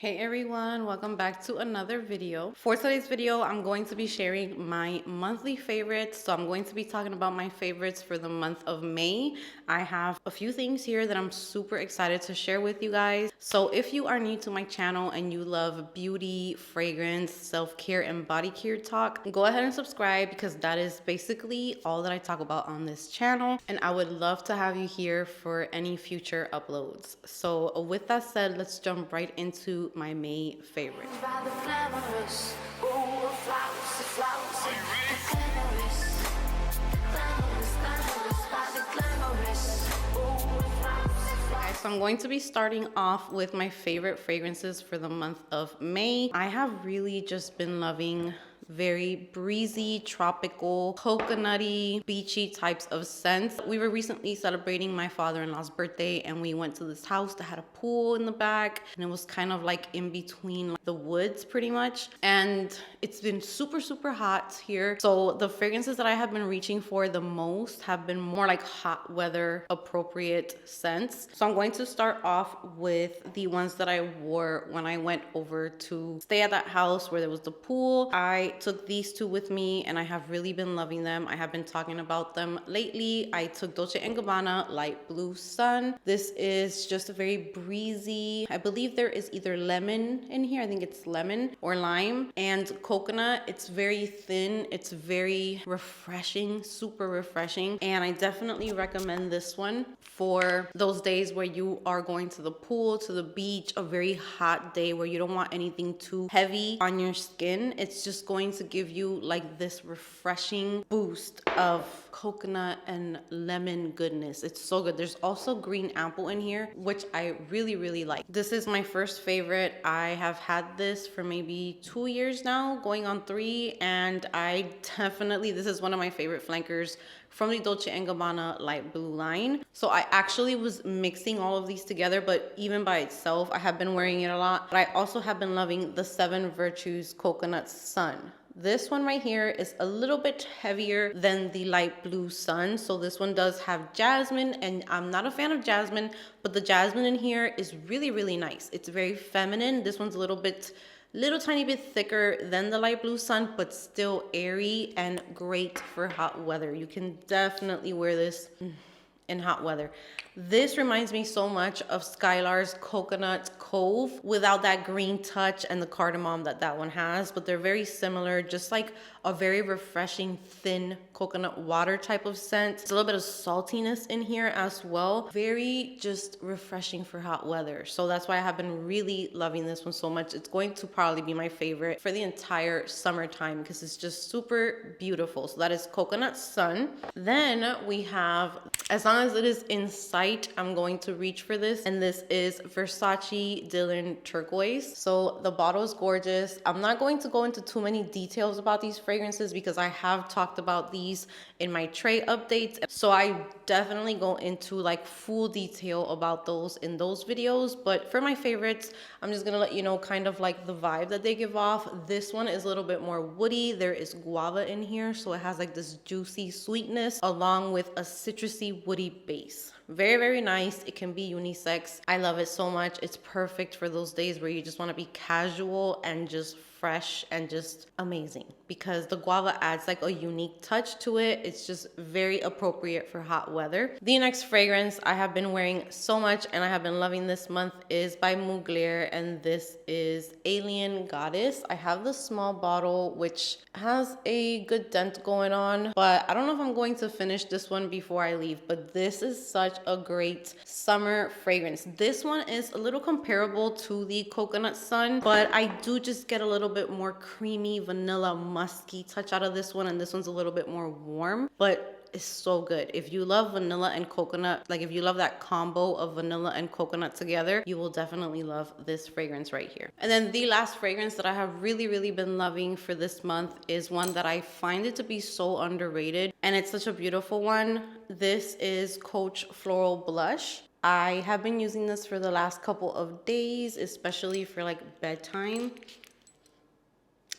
Hey everyone, welcome back to another video. For today's video, I'm going to be sharing my monthly favorites. So I'm going to be talking about my favorites for the month of May. I have a few things here that I'm super excited to share with you guys. So if you are new to my channel and you love beauty, fragrance, self-care, and body care talk, go ahead and subscribe because that is basically all that I talk about on this channel. And I would love to have you here for any future uploads. So with that said, let's jump right into my May favorite. So I'm going to be starting off with my favorite fragrances for the month of May. I have really just been loving very breezy, tropical, coconutty, beachy types of scents. We were recently celebrating my father-in-law's birthday and we went to this house that had a pool in the back and it was kind of like in between the woods pretty much. And it's been super hot here. So the fragrances that I have been reaching for the most have been more like hot weather appropriate scents. So I'm going to start off with the ones that I wore when I went over to stay at that house where there was the pool. I took these two with me and I have really been loving them. I have been talking about them lately. I took Dolce & Gabbana Light Blue Sun. This is just a very breezy, I believe there is either lemon in here. I think it's lemon or lime and coconut. It's very thin. It's very refreshing, super refreshing. And I definitely recommend this one for those days where you are going to the pool, to the beach, a very hot day where you don't want anything too heavy on your skin. It's just going to give you like this refreshing boost of coconut and lemon goodness. It's so good. There's also green apple in here, which I really like. This is my first favorite. I have had this for maybe 2 years now, going on 3, and I definitely, this is one of my favorite flankers from the Dolce & Gabbana Light Blue line. So I actually was mixing all of these together, but even by itself, I have been wearing it a lot. But I also have been loving the 7 Virtues Coconut Sun. This one right here is a little bit heavier than the Light Blue Sun. So this one does have jasmine, and I'm not a fan of jasmine, but the jasmine in here is really nice. It's very feminine. This one's a little tiny bit thicker than the Light Blue Sun, but still airy and great for hot weather. You can definitely wear this in hot weather. This reminds me so much of Skylar's Coconut Cove without that green touch and the cardamom that one has, but they're very similar, just like a very refreshing thin coconut water type of scent. It's a little bit of saltiness in here as well. Very just refreshing for hot weather. So that's why I have been really loving this one so much. It's going to probably be my favorite for the entire summertime because it's just super beautiful. So that is Coconut Sun. Then we have, as long as it is in sight, I'm going to reach for this, and this is Versace Dylan Turquoise. So the bottle is gorgeous. I'm not going to go into too many details about these fragrances because I have talked about these in my tray updates, so I definitely go into like full detail about those in those videos. But for my favorites, I'm just gonna let you know kind of like the vibe that they give off. This one is a little bit more woody. There is guava in here, so it has like this juicy sweetness along with a citrusy woody base. Very nice. It can be unisex. I love it so much. It's perfect for those days where you just want to be casual and just fresh and just amazing because the guava adds like a unique touch to it. It's just very appropriate for hot weather. The next fragrance I have been wearing so much and I have been loving this month is by Mugler, and this is Alien Goddess. I have the small bottle which has a good dent going on, but I don't know if I'm going to finish this one before I leave. But this is such a great summer fragrance. This one is a little comparable to the Coconut Sun, but I do just get a little bit more creamy, vanilla, musky touch out of this one, and this one's a little bit more warm, but it's so good. If you love vanilla and coconut, like if you love that combo of vanilla and coconut together, you will definitely love this fragrance right here. And then the last fragrance that I have really been loving for this month is one that I find it to be so underrated, and it's such a beautiful one. This is Coach Floral Blush. I have been using this for the last couple of days, especially for like bedtime.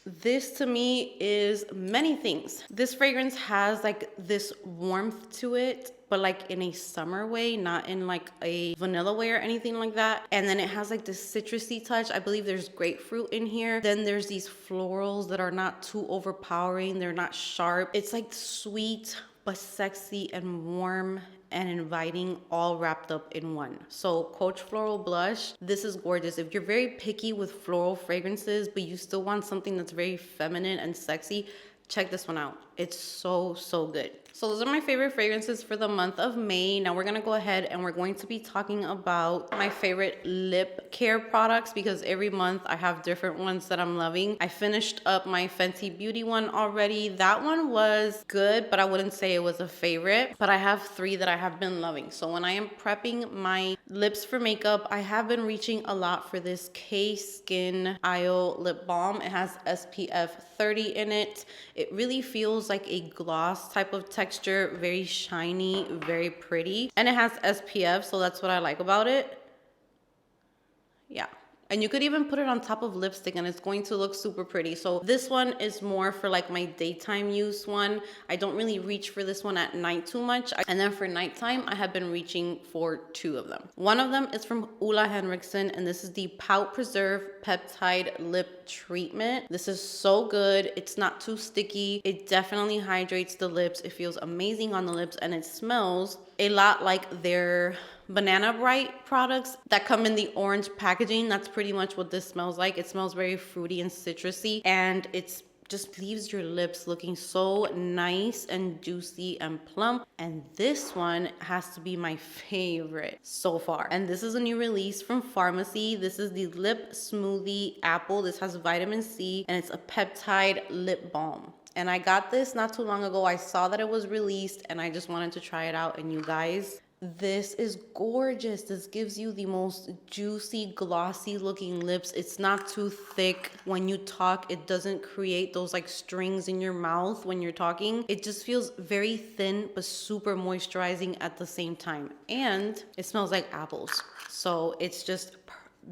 This to me is many things. This fragrance has like this warmth to it, but like in a summer way, not in like a vanilla way or anything like that. And then it has like this citrusy touch. I believe there's grapefruit in here. Then there's these florals that are not too overpowering. They're not sharp. It's like sweet, but sexy and warm and inviting, all wrapped up in one. So Coach Floral Blush, this is gorgeous. If you're very picky with floral fragrances, but you still want something that's very feminine and sexy, check this one out. It's so, so good. So those are my favorite fragrances for the month of May. Now we're gonna go ahead and we're going to be talking about my favorite lip care products, because every month I have different ones that I'm loving. I finished up my Fenty Beauty one already. That one was good, but I wouldn't say it was a favorite. But I have 3 that I have been loving. So when I am prepping my lips for makeup, I have been reaching a lot for this K-Skin IO lip balm. It has SPF 30 in it. It really feels like a gloss type of texture, very shiny, very pretty, and it has SPF, so that's what I like about it. Yeah. And you could even put it on top of lipstick and it's going to look super pretty. So this one is more for like my daytime use one. I don't really reach for this one at night too much. And then for nighttime, I have been reaching for 2 of them. One of them is from Ulla Henriksen, and this is the Pout Preserve Peptide Lip Treatment. This is so good. It's not too sticky. It definitely hydrates the lips. It feels amazing on the lips, and it smells a lot like their Banana Bright products that come in the orange packaging. That's pretty much what this smells like. It smells very fruity and citrusy, and it's just leaves your lips looking so nice and juicy and plump. And this one has to be my favorite so far. And this is a new release from Pharmacy. This is the Lip Smoothie Apple. This has vitamin C and it's a peptide lip balm. And I got this not too long ago. I saw that it was released and I just wanted to try it out. And you guys, this is gorgeous. This gives you the most juicy, glossy looking lips. It's not too thick. When you talk, it doesn't create those like strings in your mouth when you're talking. It just feels very thin, but super moisturizing at the same time. And it smells like apples. So it's just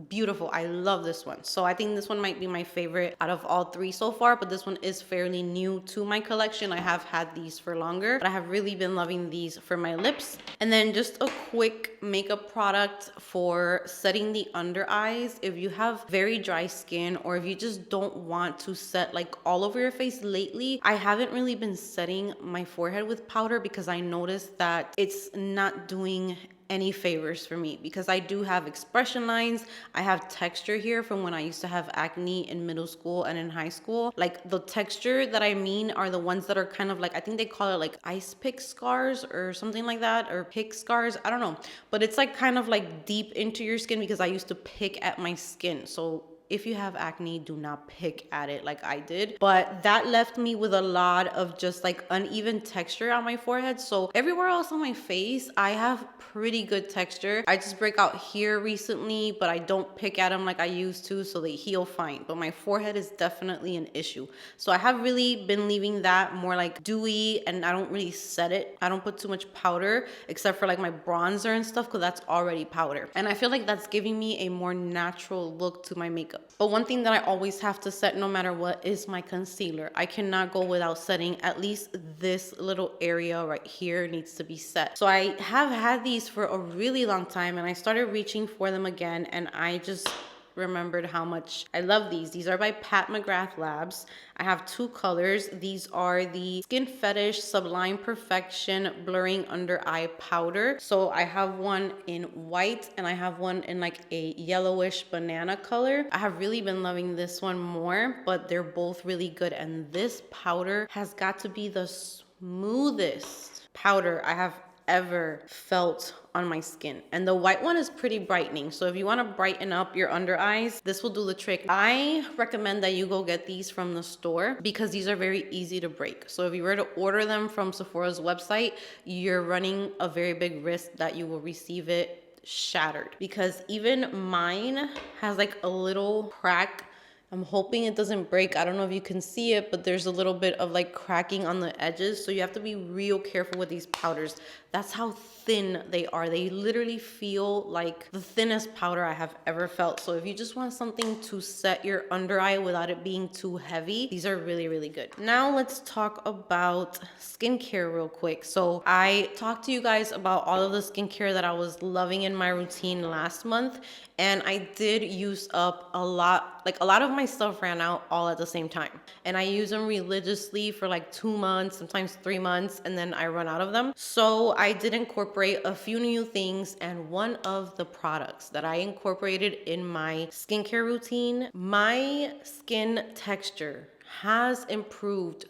beautiful. I love this one. So I think this one might be my favorite out of all 3 so far, but this one is fairly new to my collection. I have had these for longer, but I have really been loving these for my lips. And then just a quick makeup product for setting the under eyes. If you have very dry skin, or if you just don't want to set like all over your face lately, I haven't really been setting my forehead with powder because I noticed that it's not doing any favors for me, because I do have expression lines. I have texture here from when I used to have acne in middle school and in high school. Like the texture that I mean are the ones that are kind of like, I think they call it like ice pick scars or something like that, or pick scars. I don't know, but it's like kind of like deep into your skin, because I used to pick at my skin. So if you have acne, do not pick at it like I did. But that left me with a lot of just like uneven texture on my forehead. So everywhere else on my face, I have pretty good texture. I just break out here recently, but I don't pick at them like I used to, so they heal fine. But my forehead is definitely an issue. So I have really been leaving that more like dewy, and I don't really set it. I don't put too much powder, except for like my bronzer and stuff, because that's already powder. And I feel like that's giving me a more natural look to my makeup. But one thing that I always have to set no matter what is my concealer. I cannot go without setting. At least this little area right here needs to be set. So I have had these for a really long time, and I started reaching for them again, and I just remembered how much I love these. These are by Pat McGrath Labs. I have 2 colors. These are the Skin Fetish Sublime Perfection Blurring Under Eye Powder. So I have one in white and I have one in like a yellowish banana color. I have really been loving this one more, but they're both really good. And this powder has got to be the smoothest powder I have ever felt on my skin. And the white one is pretty brightening. So if you want to brighten up your under eyes, this will do the trick. I recommend that you go get these from the store, because these are very easy to break. So if you were to order them from Sephora's website, you're running a very big risk that you will receive it shattered, because even mine has like a little crack. I'm hoping it doesn't break. I don't know if you can see it, but there's a little bit of like cracking on the edges. So you have to be real careful with these powders. That's how thin they are. They literally feel like the thinnest powder I have ever felt. So if you just want something to set your under eye without it being too heavy, these are really, really good. Now let's talk about skincare real quick. So I talked to you guys about all of the skincare that I was loving in my routine last month, and I did use up a lot. Like a lot of my stuff ran out all at the same time, and I use them religiously for like 2 months, sometimes 3 months, and then I run out of them. So I did incorporate a few new things, and one of the products that I incorporated in my skincare routine, my skin texture has improved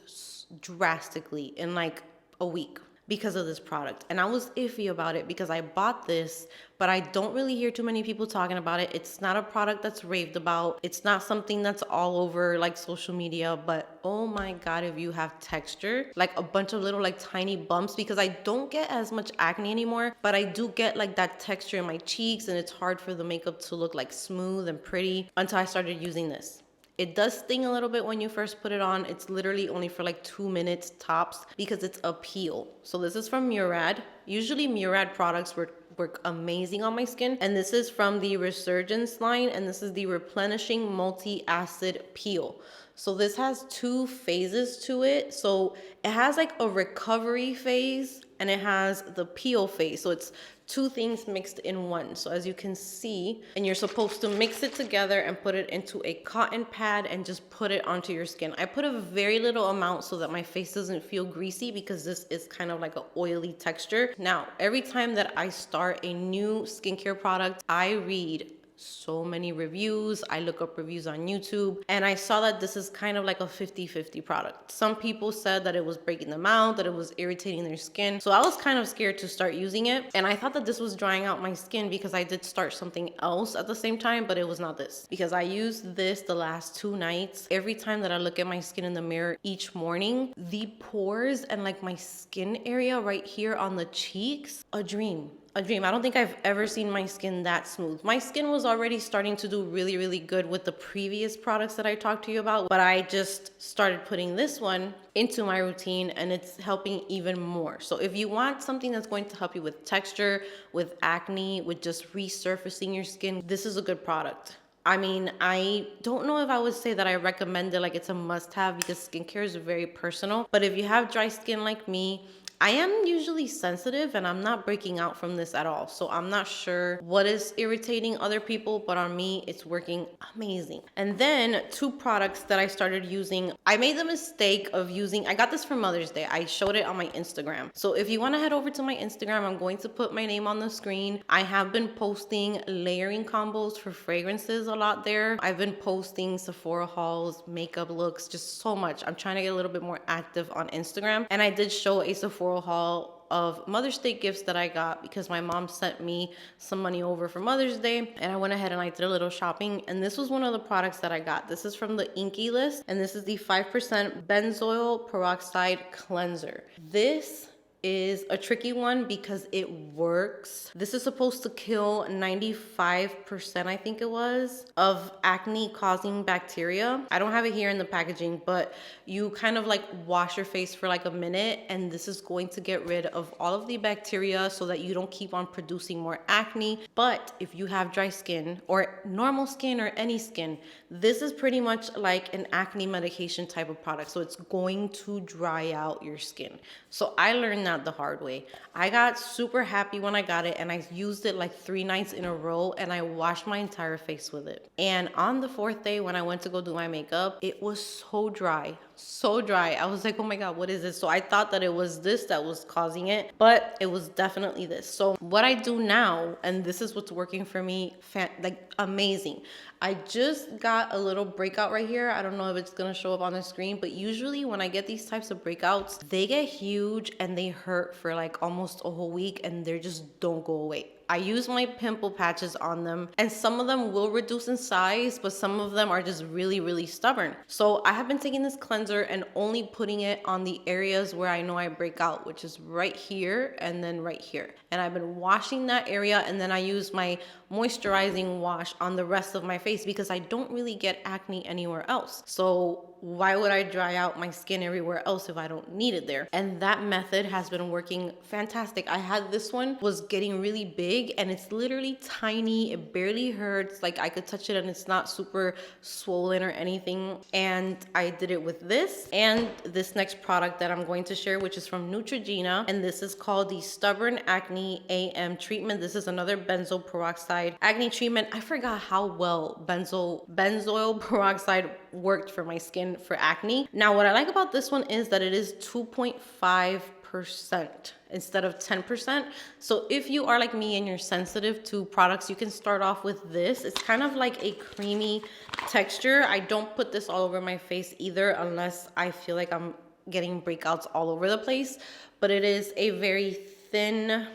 drastically in like a week because of this product. And I was iffy about it because I bought this, but I don't really hear too many people talking about it. It's not a product that's raved about. It's not something that's all over like social media, but oh my God, if you have texture, like a bunch of little like tiny bumps, because I don't get as much acne anymore, but I do get like that texture in my cheeks, and it's hard for the makeup to look like smooth and pretty until I started using this. It does sting a little bit when you first put it on. It's literally only for like 2 minutes tops because it's a peel. So this is from Murad. Usually Murad products work amazing on my skin. And this is from the Resurgence line, and this is the Replenishing Multi-Acid Peel. So this has 2 phases to it. So it has like a recovery phase and it has the peel phase. So it's 2 things mixed in one. So as you can see, and you're supposed to mix it together and put it into a cotton pad and just put it onto your skin. I put a very little amount so that my face doesn't feel greasy, because this is kind of like an oily texture. Now, every time that I start a new skincare product, I read so many reviews. I look up reviews on YouTube, and I saw that this is kind of like a 50-50 product. Some people said that it was breaking them out, that it was irritating their skin. So I was kind of scared to start using it. And I thought that this was drying out my skin because I did start something else at the same time, but it was not this. Because I used this the last 2 nights. Every time that I look at my skin in the mirror each morning, the pores and like my skin area right here on the cheeks, a dream. A dream. I don't think I've ever seen my skin that smooth. My skin was already starting to do really, really good with the previous products that I talked to you about, but I just started putting this one into my routine, and it's helping even more. So if you want something that's going to help you with texture, with acne, with just resurfacing your skin, this is a good product. I mean, I don't know if I would say that I recommend it like it's a must-have, because skincare is very personal. But if you have dry skin like me, I am usually sensitive, and I'm not breaking out from this at all. So I'm not sure what is irritating other people, but on me, it's working amazing. And then 2 products that I started using, I made the mistake of using, I got this for Mother's Day. I showed it on my Instagram. So if you want to head over to my Instagram, I'm going to put my name on the screen. I have been posting layering combos for fragrances a lot there. I've been posting Sephora hauls, makeup looks, just so much. I'm trying to get a little bit more active on Instagram. And I did show a Sephora haul of Mother's Day gifts that I got because my mom sent me some money over for Mother's Day, and I went ahead and I did a little shopping, and this was one of the products that I got. This is from the Inky list, and this is the 5% benzoyl peroxide cleanser. This is a tricky one because it works. This is supposed to kill 95%, I think it was, of acne causing bacteria. I don't have it here in the packaging, but you kind of like wash your face for like a minute, and this is going to get rid of all of the bacteria so that you don't keep on producing more acne. But if you have dry skin or normal skin or any skin, this is pretty much like an acne medication type of product. So it's going to dry out your skin. So I learned that the hard way. I got super happy when I got it, and I used it like 3 nights in a row, and I washed my entire face with it. And on the 4th day when I went to go do my makeup, it was so dry. So dry. I was like, oh my God, what is this? So I thought that it was this that was causing it, but it was definitely this. So what I do now, and this is what's working for me, like amazing. I just got a little breakout right here. I don't know if it's gonna show up on the screen, but usually when I get these types of breakouts, they get huge and they hurt for like almost a whole week, and they just don't go away. I use my pimple patches on them, and some of them will reduce in size, but some of them are just really, really stubborn. So I have been taking this cleanser and only putting it on the areas where I know I break out, which is right here and then right here. And I've been washing that area, and then I use my moisturizing wash on the rest of my face because I don't really get acne anywhere else. So why would I dry out my skin everywhere else if I don't need it there? And that method has been working fantastic. I had this one was getting really big and it's literally tiny. It barely hurts. Like I could touch it and it's not super swollen or anything. And I did it with this and this next product that I'm going to share, which is from Neutrogena. And this is called the Stubborn Acne AM Treatment. This is another benzoyl peroxide acne treatment. I forgot how well benzoyl peroxide worked for my skin for acne. Now, what I like about this one is that it is 2.5% instead of 10%. So if you are like me and you're sensitive to products, you can start off with this. It's kind of like a creamy texture. I don't put this all over my face either unless I feel like I'm getting breakouts all over the place. But it is a very thin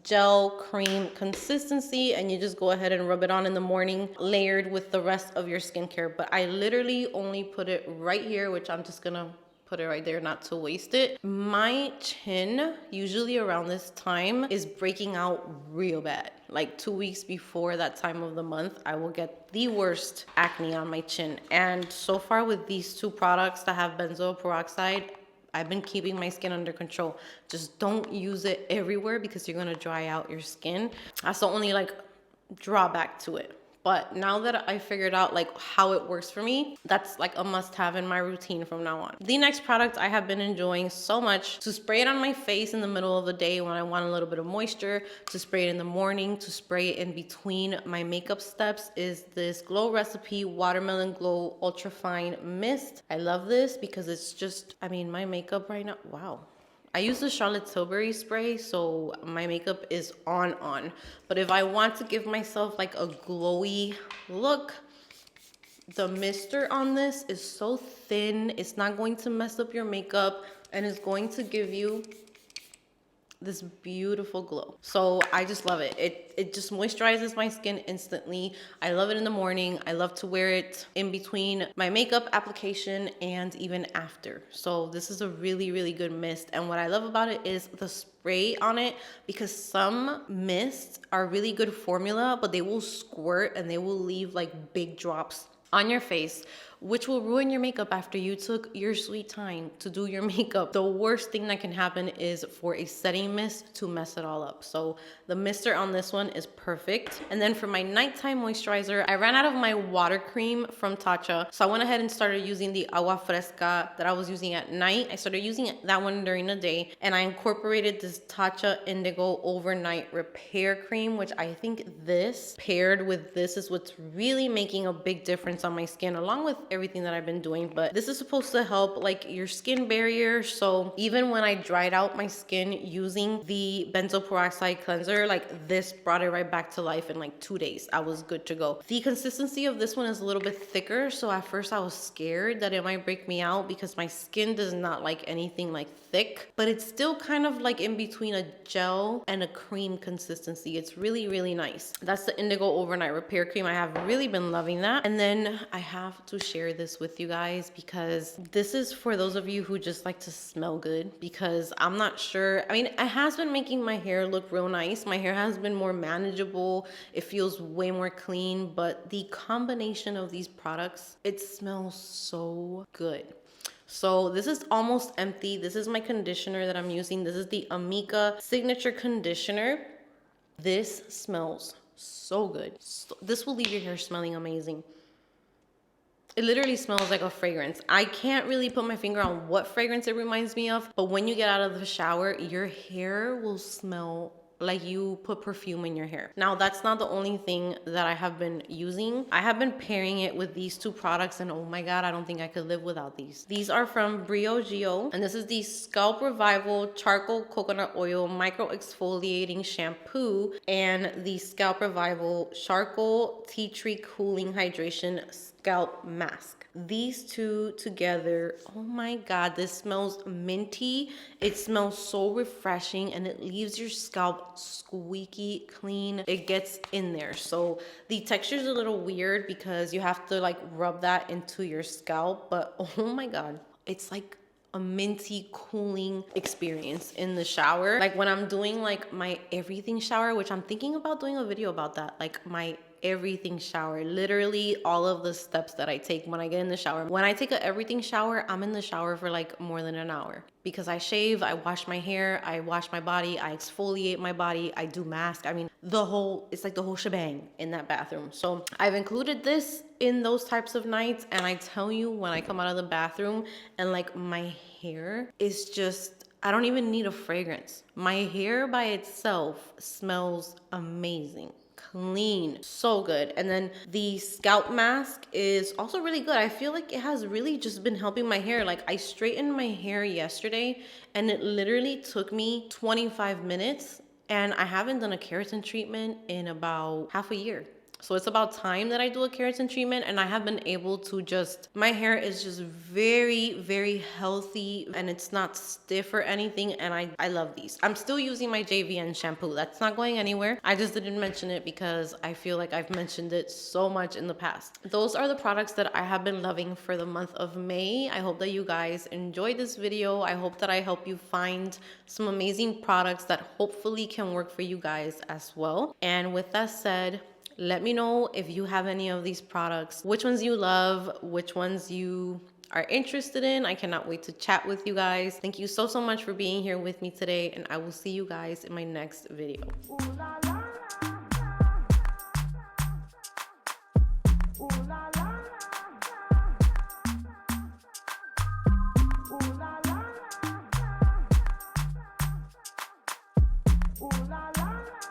gel cream consistency, and you just go ahead and rub it on in the morning layered with the rest of your skincare. But I literally only put it right here, which I'm just gonna put it right there not to waste it. My chin usually around this time is breaking out real bad. Like 2 weeks before that time of the month, I will get the worst acne on my chin. And so far with these two products that have benzoyl peroxide, I've been keeping my skin under control. Just don't use it everywhere because you're gonna dry out your skin. That's the only like drawback to it. But now that I figured out like how it works for me, that's like a must-have in my routine from now on. The next product I have been enjoying so much, to spray it on my face in the middle of the day when I want a little bit of moisture, to spray it in the morning, to spray it in between my makeup steps, is this Glow Recipe Watermelon Glow Ultra Fine Mist. I love this because it's just, I mean, my makeup right now, wow. I use the Charlotte Tilbury spray, so my makeup is on. But if I want to give myself like a glowy look, the mister on this is so thin. It's not going to mess up your makeup and it's going to give you this beautiful glow. So I just love it. It just moisturizes my skin instantly. I love it in the morning. I love to wear it in between my makeup application and even after. So this is a really, really good mist. And what I love about it is the spray on it, because some mists are really good formula, but they will squirt and they will leave like big drops on your face, which will ruin your makeup after you took your sweet time to do your makeup. The worst thing that can happen is for a setting mist to mess it all up. So the mister on this one is perfect. And then for my nighttime moisturizer, I ran out of my water cream from Tatcha. So I went ahead and started using the Agua Fresca that I was using at night. I started using that one during the day, and I incorporated this Tatcha Indigo Overnight Repair Cream, which I think this paired with this is what's really making a big difference on my skin, along with everything that I've been doing. But this is supposed to help like your skin barrier. So even when I dried out my skin using the benzoyl peroxide cleanser, like this brought it right back to life in like 2 days. I was good to go. The consistency of this one is a little bit thicker, so at first I was scared that it might break me out because my skin does not like anything like thick, but it's still kind of like in between a gel and a cream consistency. It's really, really nice. That's the Indigo Overnight Repair Cream. I have really been loving that. And then I have to share this with you guys because this is for those of you who just like to smell good, because I'm not sure. I mean, it has been making my hair look real nice. My hair has been more manageable. It feels way more clean, but the combination of these products, it smells so good. So this is almost empty. This is my conditioner that I'm using. This is the Amika Signature Conditioner. This smells so good. This will leave your hair smelling amazing. It literally smells like a fragrance. I can't really put my finger on what fragrance it reminds me of, but when you get out of the shower, your hair will smell like you put perfume in your hair. Now, that's not the only thing that I have been using. I have been pairing it with these two products, and oh my God, I don't think I could live without these. These are from Briogeo, and this is the Scalp Revival Charcoal Coconut Oil Micro Exfoliating Shampoo and the Scalp Revival Charcoal Tea Tree Cooling Hydration Scalp Mask. These two together, oh my God, this smells minty. It smells so refreshing and it leaves your scalp squeaky clean. It gets in there. So the texture is a little weird because you have to like rub that into your scalp, but oh my God, it's like a minty cooling experience in the shower. Like when I'm doing like my everything shower, which I'm thinking about doing a video about that, like my everything shower. Literally all of the steps that I take when I get in the shower. When I take a everything shower, I'm in the shower for like more than an hour because I shave, I wash my hair, I wash my body, I exfoliate my body, I do mask. I mean, it's like the whole shebang in that bathroom. So I've included this in those types of nights, and I tell you, when I come out of the bathroom and like my hair is just, I don't even need a fragrance. My hair by itself smells amazing. Clean, so good. And then the scalp mask is also really good. I feel like it has really just been helping my hair. Like, I straightened my hair yesterday and it literally took me 25 minutes, and I haven't done a keratin treatment in about half a year. So it's about time that I do a keratin treatment, and I have been able to just, my hair is just very, very healthy, and it's not stiff or anything, and I love these. I'm still using my JVN shampoo. That's not going anywhere. I just didn't mention it because I feel like I've mentioned it so much in the past. Those are the products that I have been loving for the month of May. I hope that you guys enjoyed this video. I hope that I help you find some amazing products that hopefully can work for you guys as well. And with that said, let me know if you have any of these products, which ones you love, which ones you are interested in. I cannot wait to chat with you guys. Thank you so much for being here with me today, and I will see you guys in my next video. Ooh la la.